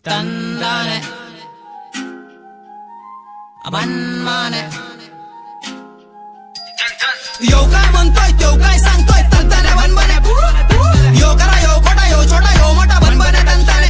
Tandane Abanmane Yo काय म्हणतोय तो काय सांगतोय तंताने बनबने यो करा यो खोटा यो छोटा यो मोठा बनबने तंताने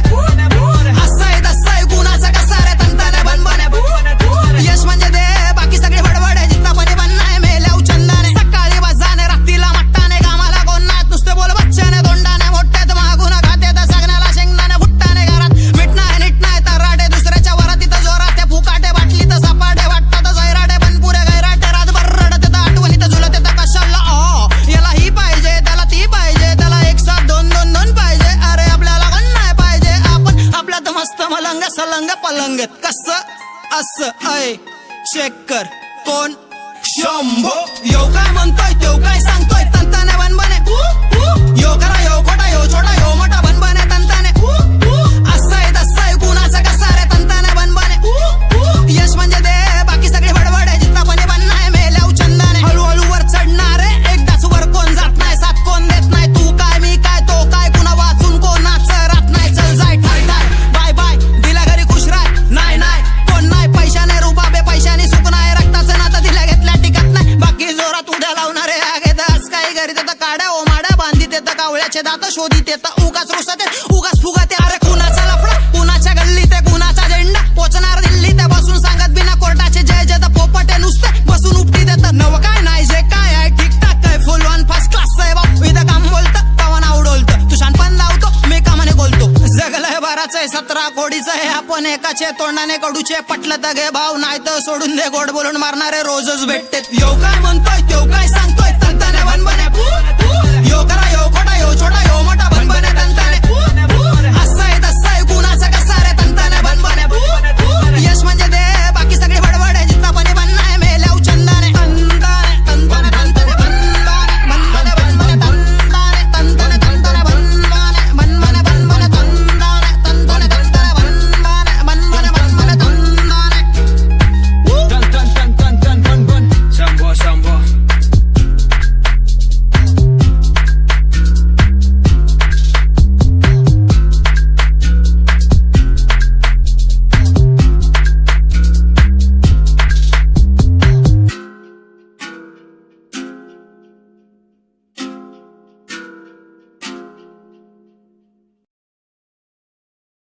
असाय तसाय गुणाचा कसा रे तंताने बनबने यश म्हणजे दे बाकी सगळे बडबड आहे जितना पण बननाय मेल्या उचंदाने सकाळी बजाने रात्रीला मट्टाने कामाला कोण नाही नुसते बोल बच्चाने तोंडाने मोठ्यात मागून खाते तर सगण्याला शेंगदाणे फुट्टाने घरात मिटणार नीट नाही तर राटे दुसऱ्याच्या वरात तिथं जोरात त्या फुकाटे बाटली तर सपाटे वाटतात जैराटे पण पुरे गैराटे रातभर रडत तर आठवणीत झुलत तर कशाला याला ही पाहिजे त्याला ती पाहिजे त्याला एक साथ दोन दोन दोन पाहिजे अरे आपल्याला कोण नाही पाहिजे आपण आपल्यात मस्त मलंग सलंग पलंगत कसं असं ऐ चेक कर कोण शंभो यो काय म्हणतोय तो काय सांगतोय तंताने बनबने यो करा यो खोटा यो छोटा यो मोठा बनबने तंताने असाय तसाय गुणाचा कसा रे तंताने बनबने यश म्हणजे दे बाकी सगळे बडबड आहे जितना पण बननाय मेल्या उचंदाने हळूहळू वर चढणारे एकदाच वर कोण जात नाही साथ कोण देत नाही तू काय मी काय तो काय कुणा वाचून कोणाचं राहत नाही चल जाय ठाय ठाय बाय बाय दिला घरी खुश राय नाही नाही कोण नाही पैशाने रुबाबे पैशाने सुख नाही रक्ताचं नातं दिल्या घेतल्या टिकत नाही बाकी जोरात उड्या लावणारे आगेत आज काही घरी देतं काड्या ओ माड्या बांधीत येतं कावळ्याचे दात शोधित येतं उगाच रुसत उगाच फुगत अरे कुणाचा लफडा कुणाच्या गल्लीत कुणाचा झेंडा पोचणार दिल्लीत बसून सांगत बिना कोर्टाचे जय जय पोपटे नुसते बसून उपटी देतं नव काय नाही जे काय आहे ठीकठाक काय फुल वन फर्स्ट क्लास आहे भाऊ इथं काम बोलतं पवन आवडोलतं तुषान पण लावतो मी कामाने बोलतो जगलंय बाराचंय 17 कोडीचं आपण एकाचे तोंडाने कडूचे पटलं तर घे भाव नाही तर सोडून दे गोड बोलून मारणारे रोजच भेटते यो काय म्हणतोय तो काय सांगतोय